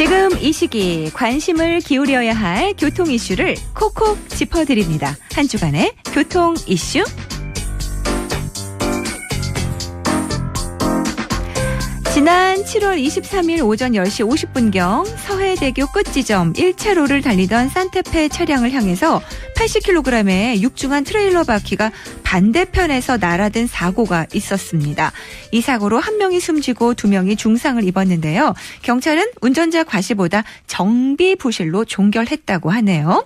지금 이 시기 관심을 기울여야 할 교통 이슈를 콕콕 짚어드립니다. 한 주간의 교통 이슈. 지난 7월 23일 오전 10시 50분경 서해대교 끝지점 1차로를 달리던 산타페 차량을 향해서 80kg의 육중한 트레일러 바퀴가 반대편에서 날아든 사고가 있었습니다. 이 사고로 한 명이 숨지고 두 명이 중상을 입었는데요. 경찰은 운전자 과실보다 정비 부실로 종결했다고 하네요.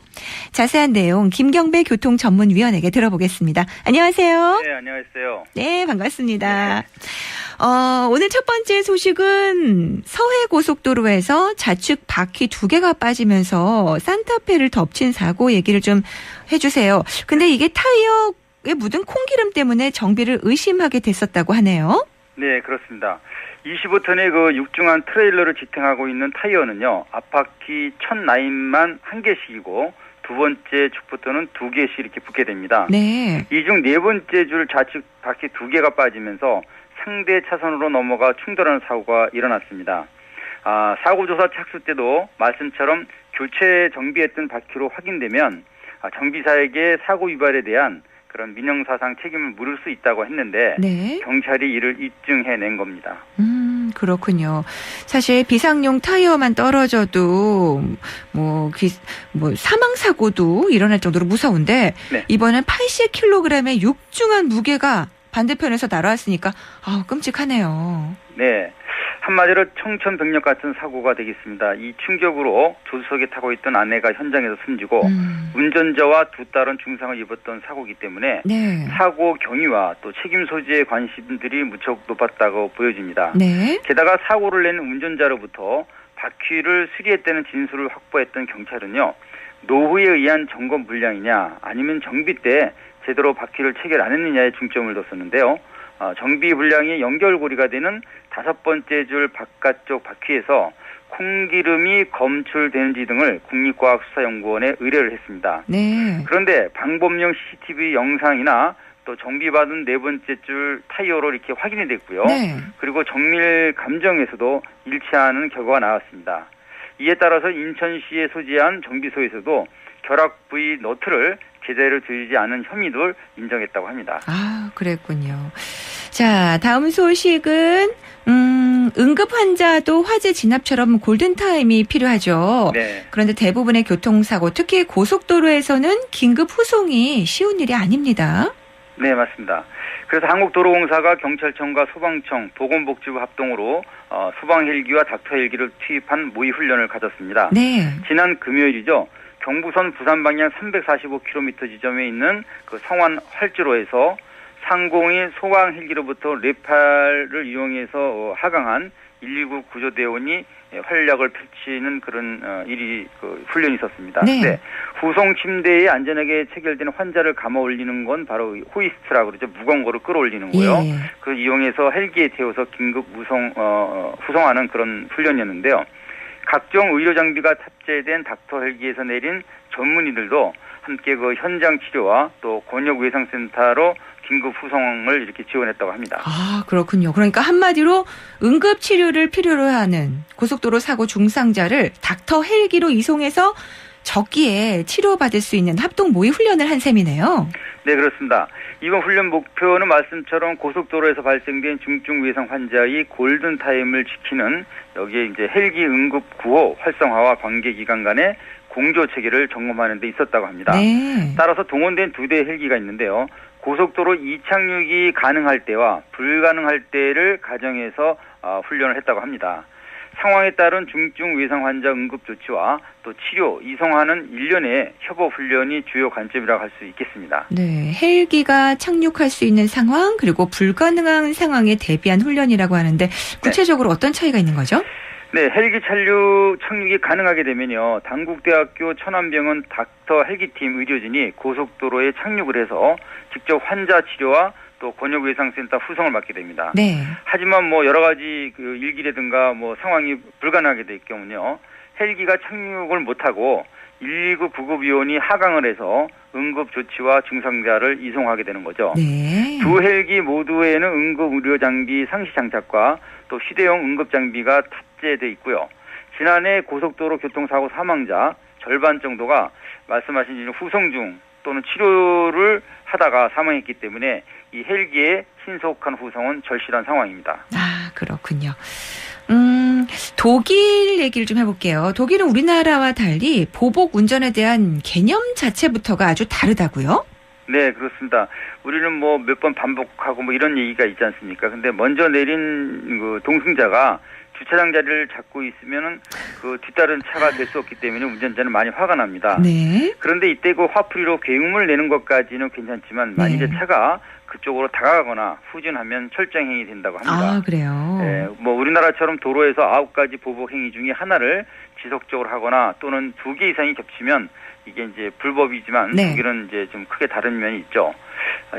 자세한 내용 김경배 교통전문위원에게 들어보겠습니다. 안녕하세요. 네, 안녕하세요. 네, 반갑습니다. 오늘 첫 번째 소식은 서해고속도로에서 좌측 바퀴 2개가 빠지면서 산타페를 덮친 사고 얘기를 좀 해주세요. 근데 이게 타이어에 묻은 콩기름 때문에 정비를 의심하게 됐었다고 하네요. 네, 그렇습니다. 25톤의 그 육중한 트레일러를 지탱하고 있는 타이어는요, 앞바퀴 첫 라인만 1개씩이고 두 번째 축부터는 2개씩 이렇게 붙게 됩니다. 네. 이 중 네 번째 줄 좌측 바퀴 2개가 빠지면서 상대 차선으로 넘어가 충돌하는 사고가 일어났습니다. 사고 조사 착수 때도 말씀처럼 교체 정비했던 바퀴로 확인되면 정비사에게 사고 위반에 대한 그런 민형사상 책임을 물을 수 있다고 했는데 네. 경찰이 이를 입증해낸 겁니다. 그렇군요. 사실 비상용 타이어만 떨어져도 사망 사고도 일어날 정도로 무서운데 네. 이번엔 80kg의 육중한 무게가 반대편에서 날아왔으니까 끔찍하네요. 네. 한마디로 청천벽력 같은 사고가 되겠습니다. 이 충격으로 조수석에 타고 있던 아내가 현장에서 숨지고 운전자와 두 딸은 중상을 입었던 사고이기 때문에 네. 사고 경위와 또 책임 소지의 관심들이 무척 높았다고 보여집니다. 네. 게다가 사고를 낸 운전자로부터 바퀴를 수리했다는 진술을 확보했던 경찰은요. 노후에 의한 점검 불량이냐 아니면 정비 때 제대로 바퀴를 체결 안 했느냐에 중점을 뒀었는데요. 정비 불량이 연결고리가 되는 5번째 줄 바깥쪽 바퀴에서 콩기름이 검출되는지 등을 국립과학수사연구원에 의뢰를 했습니다. 네. 그런데 방범용 CCTV 영상이나 또 정비받은 4번째 줄 타이어로 이렇게 확인이 됐고요. 네. 그리고 정밀 감정에서도 일치하는 결과가 나왔습니다. 이에 따라서 인천시에 소지한 정비소에서도 결합 부위 너트를 제대로 조이지 않은 혐의를 인정했다고 합니다. 그랬군요. 자, 다음 소식은 응급 환자도 화재 진압처럼 골든타임이 필요하죠. 네. 그런데 대부분의 교통사고, 특히 고속도로에서는 긴급 후송이 쉬운 일이 아닙니다. 네, 맞습니다. 그래서 한국도로공사가 경찰청과 소방청, 보건복지부 합동으로 소방 헬기와 닥터 헬기를 투입한 모의 훈련을 가졌습니다. 네. 지난 금요일이죠. 경부선 부산 방향 345km 지점에 있는 그 성완 활주로에서 상공이 소방 헬기로부터 레팔을 이용해서 하강한 119 구조대원이 활약을 펼치는 그런 일이 훈련이 있었습니다. 네. 네. 후송 침대에 안전하게 체결된 환자를 감아 올리는 건 바로 호이스트라고 그러죠. 무거운 거를 끌어올리는 거요. 예. 그 이용해서 헬기에 태워서 긴급 후송하는 그런 훈련이었는데요. 각종 의료 장비가 탑재된 닥터 헬기에서 내린 전문의들도 함께 그 현장 치료와 또 곤욕외상센터로 긴급 후송을 이렇게 지원했다고 합니다. 그렇군요. 그러니까 한마디로 응급 치료를 필요로 하는 고속도로 사고 중상자를 닥터 헬기로 이송해서 적기에 치료받을 수 있는 합동 모의 훈련을 한 셈이네요. 네, 그렇습니다. 이번 훈련 목표는 말씀처럼 고속도로에서 발생된 중증 외상 환자의 골든타임을 지키는 여기에 이제 헬기 응급 구호 활성화와 관계 기관 간의 공조 체계를 점검하는 데 있었다고 합니다. 네. 따라서 동원된 2대 헬기가 있는데요. 고속도로 이착륙이 가능할 때와 불가능할 때를 가정해서 훈련을 했다고 합니다. 상황에 따른 중증 외상 환자 응급 조치와 또 치료, 이송하는 일련의 협업 훈련이 주요 관점이라고 할 수 있겠습니다. 네, 헬기가 착륙할 수 있는 상황 그리고 불가능한 상황에 대비한 훈련이라고 하는데 구체적으로 네. 어떤 차이가 있는 거죠? 네, 헬기 착륙이 가능하게 되면요. 단국대학교 천안병원 닥터 헬기팀 의료진이 고속도로에 착륙을 해서 직접 환자 치료와 또 곤욕외상센터 후송을 맡게 됩니다. 네. 하지만 여러 가지 그 일기라든가 상황이 불가능하게 될 경우는요. 헬기가 착륙을 못하고 119 구급요원이 하강을 해서 응급조치와 중상자를 이송하게 되는 거죠. 네. 두 헬기 모두에는 응급의료장비 상시 장착과 또 휴대용 응급장비가 탑재되어 있고요. 지난해 고속도로 교통사고 사망자 절반 정도가 말씀하신 후송 중 또는 치료를 하다가 사망했기 때문에 이 헬기의 신속한 후송은 절실한 상황입니다. 아, 그렇군요. 독일 얘기를 좀 해볼게요. 독일은 우리나라와 달리 보복 운전에 대한 개념 자체부터가 아주 다르다고요? 네, 그렇습니다. 우리는 뭐 몇 번 반복하고 뭐 이런 얘기가 있지 않습니까? 근데 먼저 내린 그 동승자가 주차장 자리를 잡고 있으면은 그 뒤따른 차가 될 수 없기 때문에 운전자는 많이 화가 납니다. 네. 그런데 이때 그 화풀이로 계음을 내는 것까지는 괜찮지만 만일에 차가 그쪽으로 다가가거나 후진하면 철저행위 된다고 합니다. 아, 그래요? 네, 뭐 우리나라처럼 도로에서 9가지 보복 행위 중에 하나를 지속적으로 하거나 또는 2개 이상이 겹치면 이게 이제 불법이지만 독일은 이제 좀 크게 다른 면이 있죠.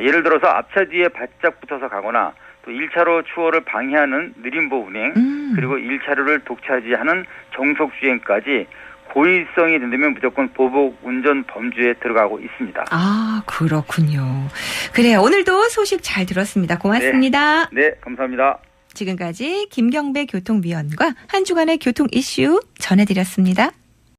예를 들어서 앞차 뒤에 바짝 붙어서 가거나 또 1차로 추월을 방해하는 느림보 운행 그리고 1차로를 독차지하는 정속 주행까지 고의성이 된다면 무조건 보복 운전 범주에 들어가고 있습니다. 아, 그렇군요. 그래요. 오늘도 소식 잘 들었습니다. 고맙습니다. 네, 감사합니다. 지금까지 김경배 교통위원과 한 주간의 교통 이슈 전해드렸습니다.